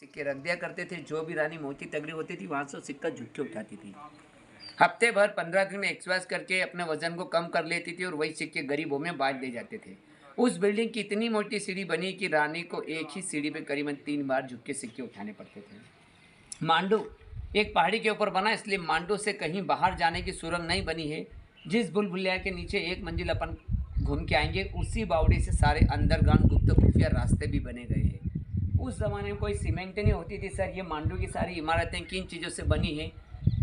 सिक्के रख दिया करते थे। जो भी रानी मोती तगड़ी होती थी वहाँ से सिक्का झुक के उठाती थी। हफ्ते भर 15 दिन में एक्सरसाइज करके अपने वजन को कम कर लेती थी और वही सिक्के गरीबों में बांट दे जाते थे। उस बिल्डिंग की इतनी मोटी सीढ़ी बनी कि रानी को एक ही सीढ़ी पे करीबन 3 बार झुक के सिक्के उठाने पड़ते थे। मांडू एक पहाड़ी के ऊपर बना, इसलिए मांडू से कहीं बाहर जाने की सुरंग नहीं बनी है। जिस बुलबुलिया के नीचे एक मंजिल अपन घूम के आएंगे, उसी बावड़ी से सारे अंडरग्राउंड गुप्त खुफिया रास्ते भी बने गए हैं। उस ज़माने में कोई सीमेंट नहीं होती थी सर। ये मांडू की सारी इमारतें किन चीज़ों से बनी हैं?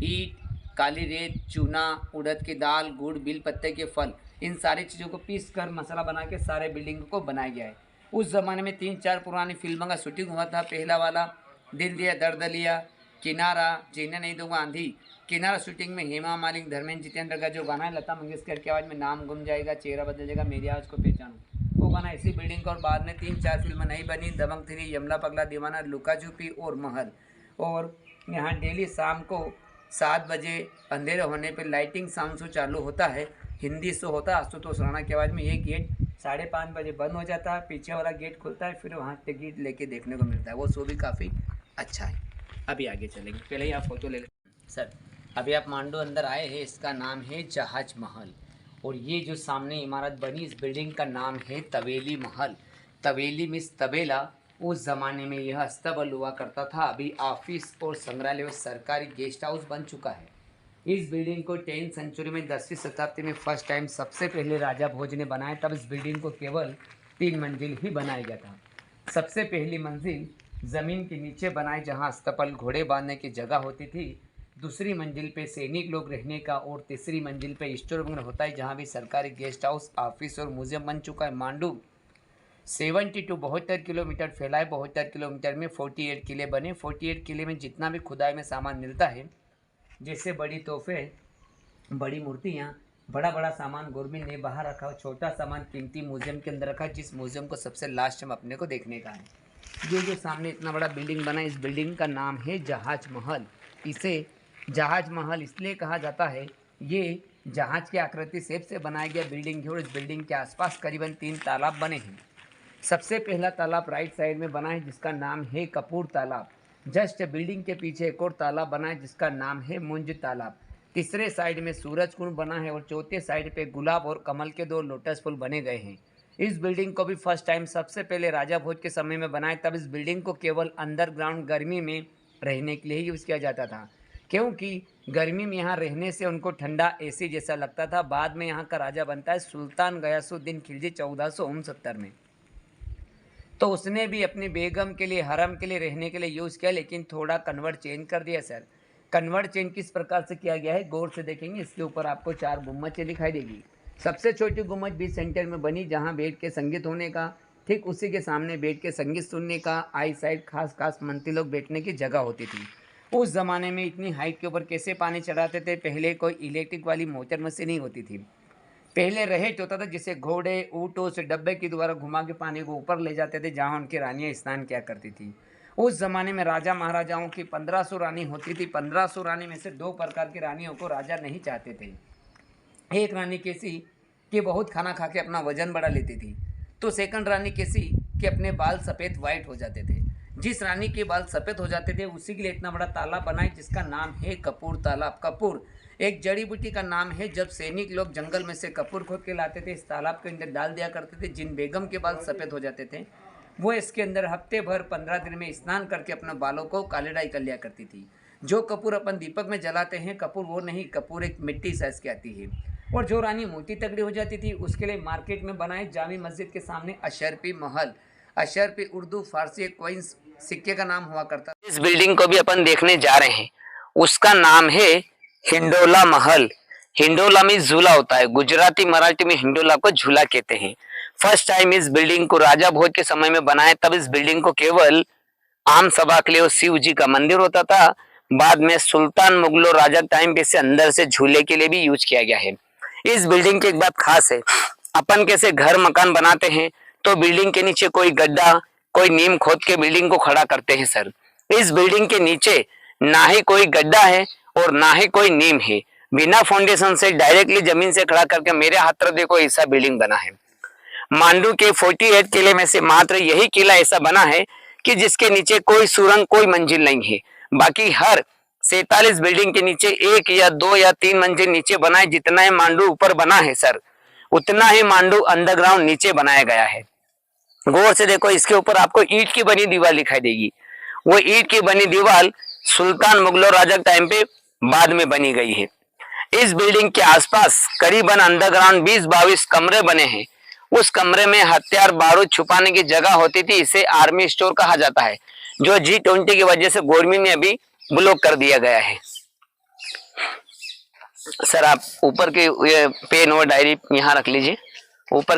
ईंट, काली रेत, चूना, उड़द की दाल, गुड़, बिल पत्ते के फल, इन सारी चीज़ों को पीस कर मसाला बना के सारे बिल्डिंग को बनाया गया है। उस ज़माने में 3-4 पुरानी फिल्मों का शूटिंग हुआ था। पहला वाला दिल दिया दर्द लिया, किनारा, जीने नहीं दूंगा आंधी। किनारा शूटिंग में हेमा मालिनी, धर्मेंद्र, जितेंद्र का जो गाना है लता मंगेशकर की आवाज़ में, नाम गुम जाएगा चेहरा बदल जाएगा मेरी आवाज़ को पहचानो, वो गाना इसी बिल्डिंग का। और बाद में 3-4 फिल्में नहीं बनी, दबंग 3, यमला पगला दीवाना, लुका छुपी और महल। और यहाँ डेली शाम को 7 बजे अंधेरे होने पर लाइटिंग साउंड शो चालू होता है। हिंदी शो होता है आशुतोष राणा की आवाज़ में। ये गेट 5:30 बजे बंद हो जाता है, पीछे वाला गेट खुलता है, फिर वहाँ टिकट लेके देखने को मिलता है। वो शो भी काफ़ी अच्छा है। अभी आगे चलेंगे, पहले ही आप फोटो ले लें सर। अभी आप मांडू अंदर आए हैं, इसका नाम है जहाज महल। और ये जो सामने इमारत बनी, इस बिल्डिंग का नाम है तवेली महल। तवेली मीन्स तबेला। उस ज़माने में यह अस्तबल हुआ करता था। अभी ऑफिस और संग्रहालय और सरकारी गेस्ट हाउस बन चुका है। इस बिल्डिंग को 10वीं सेंचुरी में 10वीं शताब्दी में फर्स्ट टाइम सबसे पहले राजा भोज ने बनाया। तब इस बिल्डिंग को केवल 3 मंजिल ही बनाया गया था। सबसे पहली मंजिल ज़मीन के नीचे बनाई, जहां अस्तबल घोड़े बांधने की जगह होती थी। दूसरी मंजिल पे सैनिक लोग रहने का, और तीसरी मंजिल पे स्टोर वगैरह होता है, जहां भी सरकारी गेस्ट हाउस, ऑफिस और म्यूजियम बन चुका है। मांडू 72 किलोमीटर फैला है। 72 किलोमीटर में 48 किले बने। 48 किले में जितना भी खुदाई में सामान मिलता है, जैसे बड़ी तोहफे, बड़ी मूर्तियाँ, बड़ा बड़ा सामान गवर्नमेंट ने बाहर रखा हो, छोटा सामान कीमती म्यूजियम के अंदर रखा, जिस म्यूजियम को सबसे लास्ट में अपने को देखने का है। ये जो सामने इतना बड़ा बिल्डिंग बना है, इस बिल्डिंग का नाम है जहाज महल। इसे जहाज महल इसलिए कहा जाता है, ये जहाज की आकृति शेप से बनाया गया बिल्डिंग है। और इस बिल्डिंग के आसपास करीबन 3 तालाब बने हैं। सबसे पहला तालाब राइट साइड में बना है, जिसका नाम है कपूर तालाब। जस्ट बिल्डिंग के पीछे एक और तालाब बना है, जिसका नाम है मुंज तालाब। तीसरे साइड में सूरज कुंड बना है, और चौथे साइड पे गुलाब और कमल के 2 लोटस फूल बने गए हैं। इस बिल्डिंग को भी फर्स्ट टाइम सबसे पहले राजा भोज के समय में बनाए। तब इस बिल्डिंग को केवल अंडरग्राउंड गर्मी में रहने के लिए ही यूज़ किया जाता था, क्योंकि गर्मी में यहाँ रहने से उनको ठंडा एसी जैसा लगता था। बाद में यहाँ का राजा बनता है सुल्तान गयासुद्दीन खिलजी 1469 में। तो उसने भी अपनी बेगम के लिए, हरम के लिए रहने के लिए यूज़ किया, लेकिन थोड़ा कन्वर्ट चेंज कर दिया सर। कन्वर्ट चेंज किस प्रकार से किया गया है, गौर से देखेंगे। इसके ऊपर आपको 4 गुम्बदें दिखाई देगी। सबसे छोटी गुम्बद बीच सेंटर में बनी, जहां बैठ के संगीत होने का, ठीक उसी के सामने बैठ के संगीत सुनने का, आई साइड खास मंत्री लोग बैठने की जगह होती थी। उस ज़माने में इतनी हाइट के ऊपर कैसे पानी चढ़ाते थे? पहले कोई इलेक्ट्रिक वाली मोटर मशीन नहीं होती थी। पहले रहेट होता था, जिसे घोड़े, ऊँटों से डब्बे के द्वारा घुमा के पानी को ऊपर ले जाते थे, जहाँ उनकी रानियाँ स्नान किया करती थी। उस ज़माने में राजा महाराजाओं की 1500 रानी होती थी। 1500 रानी में से 2 प्रकार की रानियों को राजा नहीं चाहते थे। एक रानी कैसी कि बहुत खाना खा के अपना वजन बढ़ा लेती थी, तो सेकंड रानी कैसी कि अपने बाल सफ़ेद वाइट हो जाते थे। जिस रानी के बाल सफ़ेद हो जाते थे, उसी के लिए इतना बड़ा तालाब बनाए, जिसका नाम है कपूर तालाब। कपूर एक जड़ी बूटी का नाम है। जब सैनिक लोग जंगल में से कपूर खोद के लाते थे, इस तालाब के अंदर डाल दिया करते थे। जिन बेगम के बाल सफ़ेद हो जाते थे, वो इसके अंदर हफ्ते भर 15 दिन में स्नान करके अपने बालों को काले डाई कर लिया करती थी। जो कपूर अपन दीपक में जलाते हैं, कपूर वो नहीं, कपूर एक मिट्टी साइज की आती है। और जो रानी मोती तगड़ी हो जाती थी, उसके लिए मार्केट में बनाए जामी मस्जिद के सामने अशरफी महल। अशरफी उर्दू फारसी एक कोइन सिक्के का नाम हुआ करता। इस बिल्डिंग को भी अपन देखने जा रहे हैं, उसका नाम है हिंडोला महल। हिंडोला में झूला होता है, गुजराती मराठी में हिंडोला को झूला कहते हैं। फर्स्ट टाइम इस बिल्डिंग को राजा भोज के समय में बनाए। तब इस बिल्डिंग को केवल आम सभा के लिए और शिव जी का मंदिर होता था। बाद में सुल्तान मुगलों राजा टाइम पे से अंदर से झूले के लिए भी यूज किया गया है। इस बिल्डिंग की एक बात खास है, अपन कैसे घर मकान बनाते हैं तो बिल्डिंग के नीचे कोई गड्ढा, कोई नीम खोद के बिल्डिंग को खड़ा करते हैं सर। इस बिल्डिंग के नीचे ना ही कोई गड्ढा है और ना ही कोई नीम है। बिना फाउंडेशन से डायरेक्टली जमीन से खड़ा करके मेरे हाथ तरफ देखो ऐसा बिल्डिंग बना है। मांडू के 48 किले में से मात्र यही किला ऐसा बना है कि जिसके नीचे कोई सुरंग, कोई मंजिल नहीं है। बाकी हर 47 बिल्डिंग के नीचे 1 या 2 या 3 मंजिल नीचे बना है। जितना ही मांडू ऊपर बना है सर, उतना ही मांडू अंडरग्राउंड नीचे बनाया गया है। गौर से देखो, इसके ऊपर आपको ईंट की बनी दीवार दिखाई देगी। वो ईंट की बनी दीवार सुल्तान मुगलों राजा टाइम पे बाद में बनी गई है। इस बिल्डिंग के आसपास करीबन अंडरग्राउंड 20-22 कमरे बने हैं। उस कमरे में हथियार बारूद छुपाने की जगह होती थी। इसे आर्मी स्टोर कहा जाता है, जो G20 की वजह से गवर्नमेंट ने अभी ब्लॉक कर दिया गया है। सर आप ऊपर के पेन और डायरी यहाँ रख लीजिए। ऊपर की